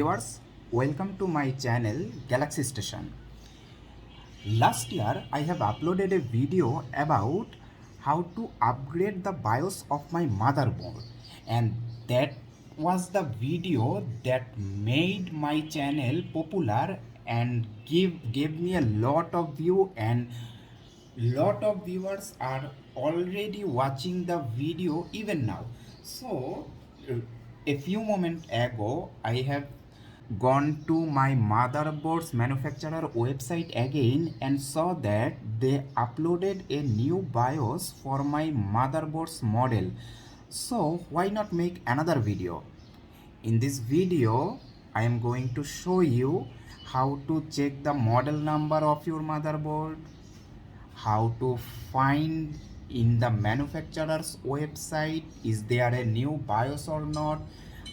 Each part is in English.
viewers, welcome to my channel Galaxy Station. Last year I have uploaded a video about how to upgrade the BIOS of my motherboard, and that was the video that made my channel popular and gave me a lot of view, and lot of viewers are already watching the video even now. So a few moments ago I have gone to my motherboard's manufacturer website again and saw that they uploaded a new BIOS for my motherboard's model. So why not make another video? In this video I am going to show you how to check the model number of your motherboard, how to find in the manufacturer's website is there a new BIOS or not,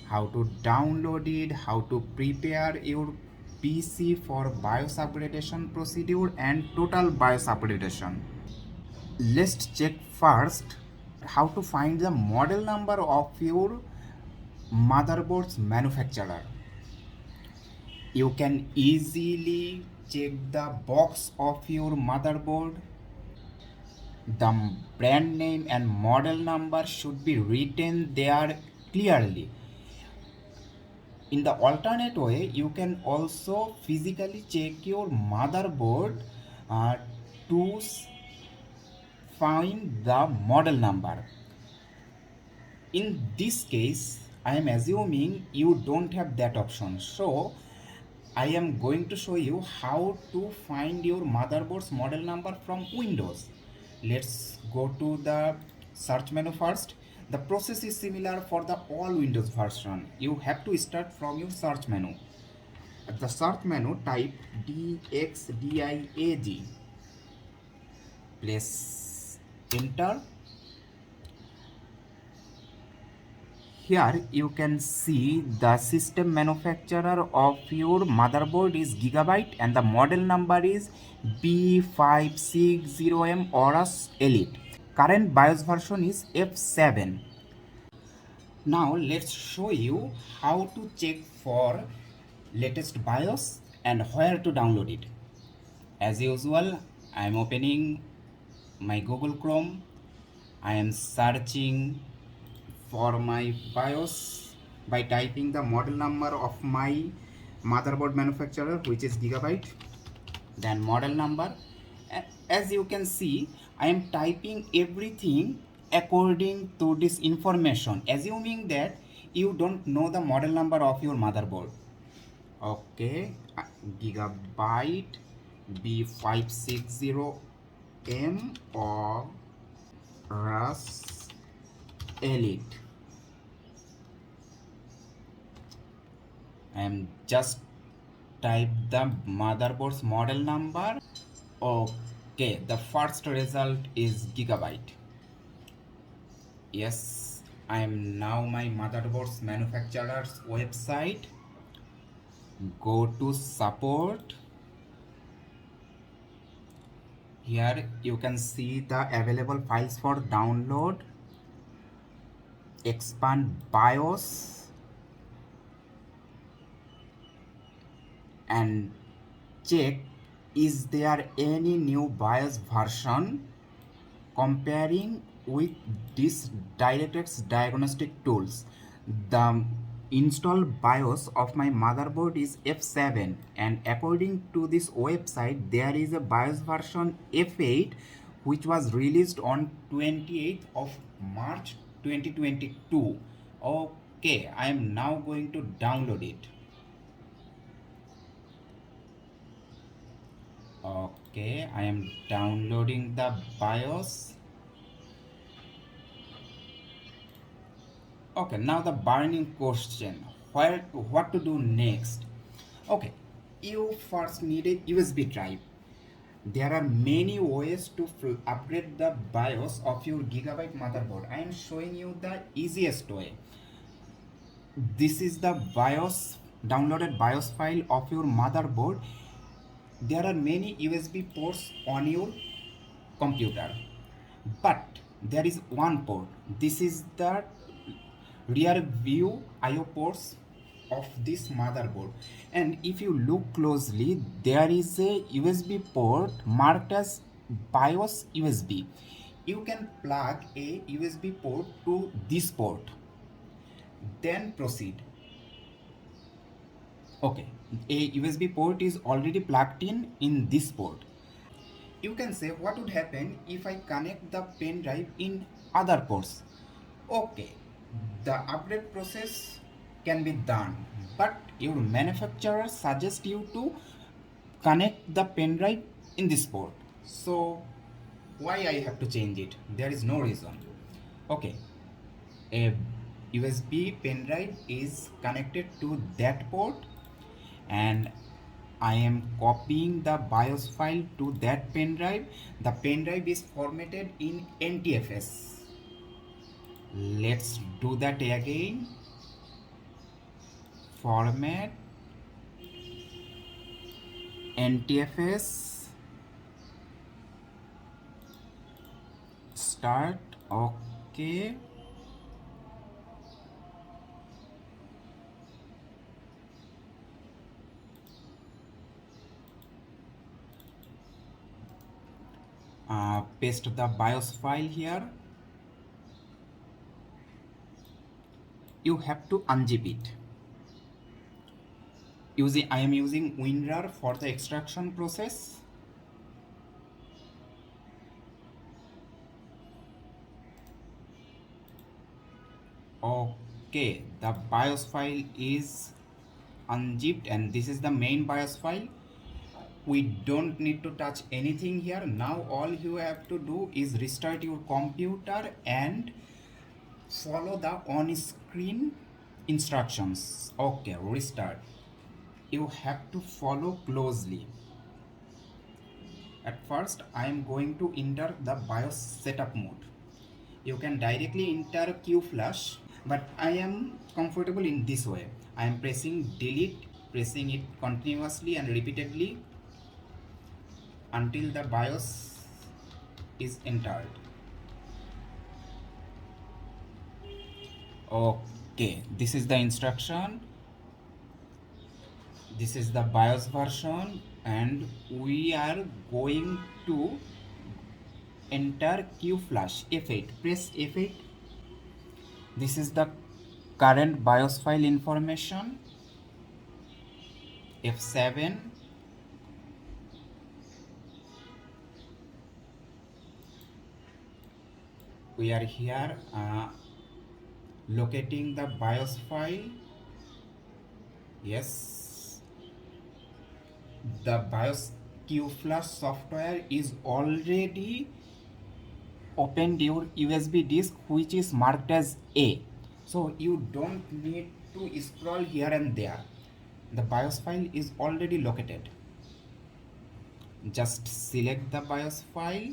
how to download it, how to prepare your PC for BIOS upgradation procedure and total BIOS upgradation. Let's check first how to find the model number of your motherboard's manufacturer. You can easily check the box of your motherboard. The brand name and model number should be written there clearly. In the alternate way, you can also physically check your motherboard to find the model number. In this case, I am assuming you don't have that option, so I am going to show you how to find your motherboard's model number from Windows. Let's go to the search menu first. The process is similar for the all Windows version. You have to start from your search menu. At the search menu, type DXDIAG. Press enter. Here you can see the system manufacturer of your motherboard is Gigabyte and the model number is B560M AORUS Elite. Current BIOS version is F7. Now let's show you how to check for latest BIOS and where to download it. As usual, I am opening my Google Chrome. I am searching for my BIOS by typing the model number of my motherboard manufacturer, which is Gigabyte, then model number. As you can see, I am typing everything according to this information, assuming that you don't know the model number of your motherboard. Okay, Gigabyte B560M AORUS Elite. I am just type the motherboard's model number. Okay, the first result is Gigabyte. Yes, I am now my motherboard's manufacturer's website. Go to support. Here you can see the available files for download. Expand BIOS and check is there any new BIOS version comparing with this DirectX diagnostic tools. The installed BIOS of my motherboard is F7 and according to this website there is a BIOS version F8 which was released on 28th of March 2022. Okay, I am now going to download it. Okay, I am downloading the BIOS. Okay, now the burning question, what to do next? Okay, you first need a USB drive. There are many ways to upgrade the BIOS of your Gigabyte motherboard. I am showing you the easiest way. This is the BIOS, downloaded BIOS file of your motherboard. There are many USB ports on your computer, but there is one port. This is the rear view IO ports of this motherboard, and if you look closely, there is a USB port marked as BIOS USB. You can plug a USB port to this port, then proceed. Okay, a USB port is already plugged in this port. You can say, what would happen if I connect the pen drive in other ports? Okay, the upgrade process can be done, but your manufacturer suggests you to connect the pen drive in this port. So why I have to change it? There is no reason. Okay, a USB pen drive is connected to that port, and I am copying the BIOS file to that pen drive. The pen drive is formatted in NTFS. Let's do that again. Format NTFS, start. Okay, paste the BIOS file here. You have to unzip it. I am using WinRAR for the extraction process. Okay, the BIOS file is unzipped, and this is the main BIOS file. We don't need to touch anything here. Now all you have to do is restart your computer and follow the on-screen instructions. Okay, restart. You have to follow closely. At first, I am going to enter the BIOS setup mode. You can directly enter Q flash, but I am comfortable in this way. I am pressing delete, pressing it continuously and repeatedly until the BIOS is entered. Okay, this is the instruction. This is the BIOS version, and we are going to enter Q flash F8. Press F8. This is the current BIOS file information. F7. We are here locating the BIOS file. Yes, the BIOS Q flash software is already opened your USB disk, which is marked as A. So you don't need to scroll here and there. The BIOS file is already located. Just select the BIOS file.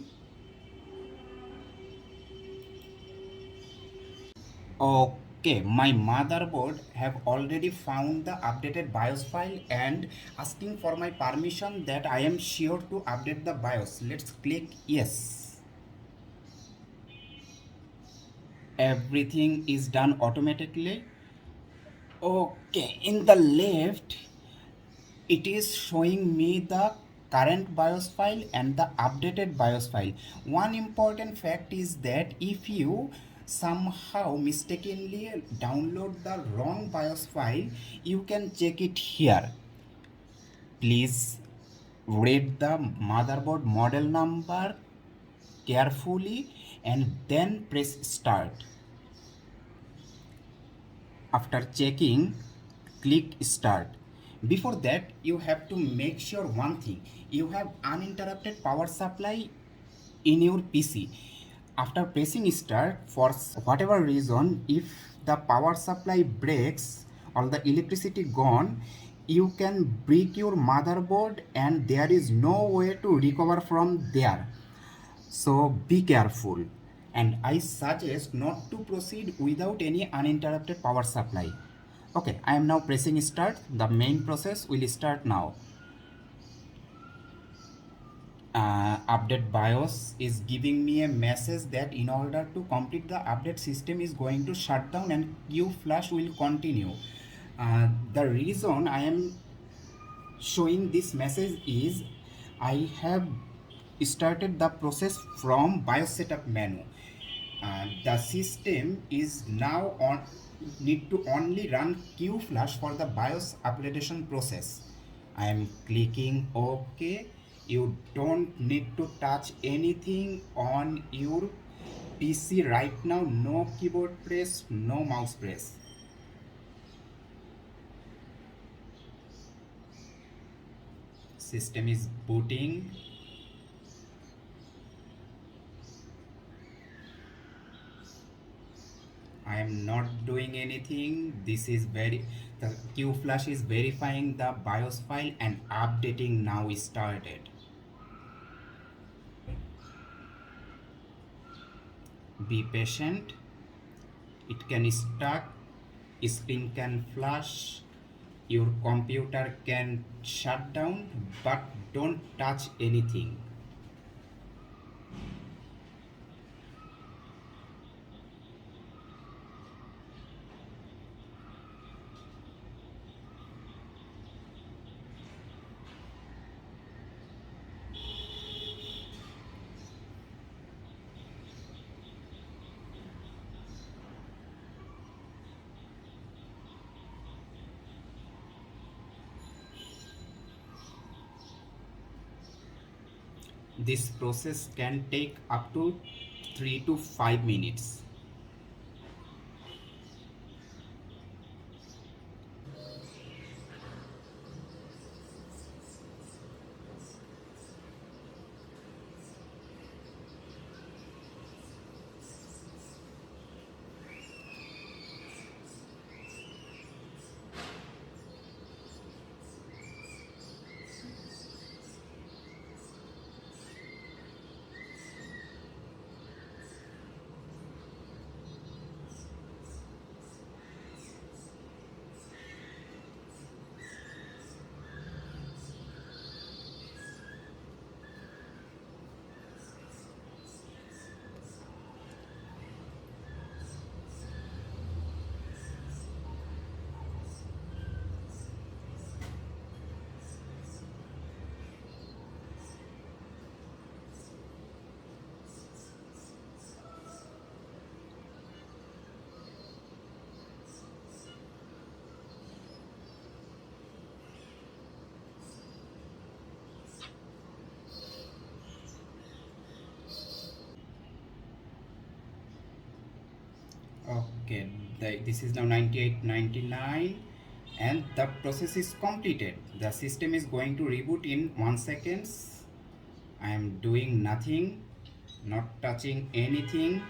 Okay, my motherboard have already found the updated BIOS file and asking for my permission that I am sure to update the BIOS. Let's click yes. Everything is done automatically. Okay, in the left, it is showing me the current BIOS file and the updated BIOS file. One important fact is that if you somehow mistakenly download the wrong BIOS file, you can check it here. Please read the motherboard model number carefully and then press start. After checking, click start. Before that, you have to make sure one thing: you have uninterrupted power supply in your PC. After pressing start, for whatever reason, if the power supply breaks or the electricity gone, you can break your motherboard and there is no way to recover from there. So be careful, and I suggest not to proceed without any uninterrupted power supply. Okay, I am now pressing start. The main process will start now. Update BIOS is giving me a message that in order to complete the update, system is going to shut down and Q flash will continue. The reason I am showing this message is I have started the process from BIOS setup menu. The system is now on need to only run Q flash for the BIOS upgradation process. I am clicking OK. You don't need to touch anything on your PC right now. No keyboard press, no mouse press. System is booting. I am not doing anything. The Q flash is verifying the BIOS file and updating now is started. Be patient. It can stuck. Screen can flash. Your computer can shut down, but don't touch anything. This process can take up to 3 to 5 minutes. Okay, this is now 98.99 and the process is completed. The system is going to reboot in 1 second. I am doing nothing, not touching anything.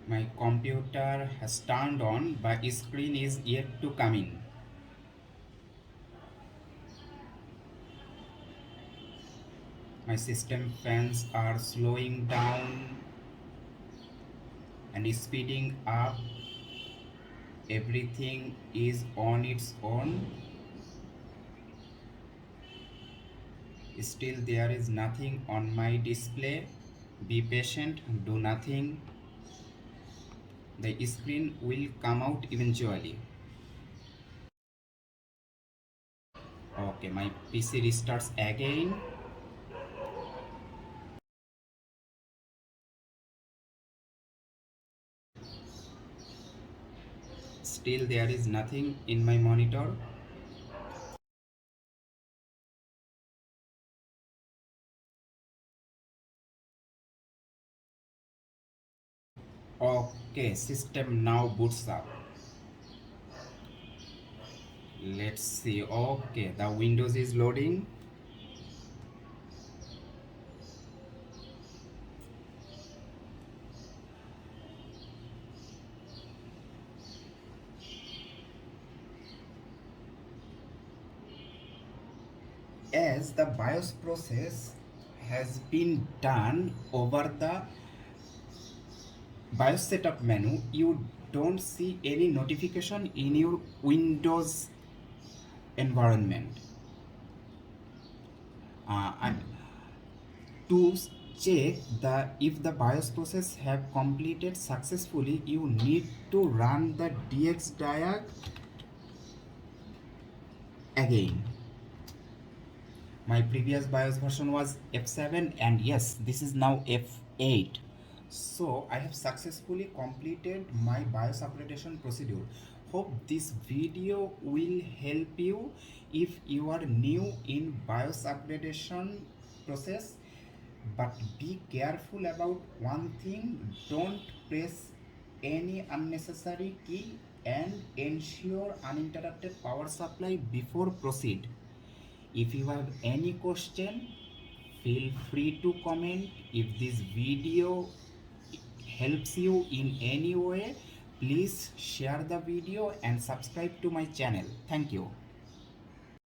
My computer has turned on, but screen is yet to come in. My system fans are slowing down and speeding up. Everything is on its own. Still there is nothing on my display. Be patient, do nothing. The screen will come out eventually. Okay, my PC restarts again. Still there is nothing in my monitor. Okay, system now boots up. Let's see. Okay, the Windows is loading. As the BIOS process has been done over the BIOS setup menu, you don't see any notification in your Windows environment. And to check if the BIOS process have completed successfully, you need to run the dxdiag again. My previous BIOS version was F7, and yes, this is now F8. So I have successfully completed my BIOS upgradation procedure. Hope this video will help you if you are new in BIOS upgradation process. But be careful about one thing: don't press any unnecessary key and ensure uninterrupted power supply before proceed. If you have any question, feel free to comment. If this video helps you in any way, please share the video and subscribe to my channel. Thank you.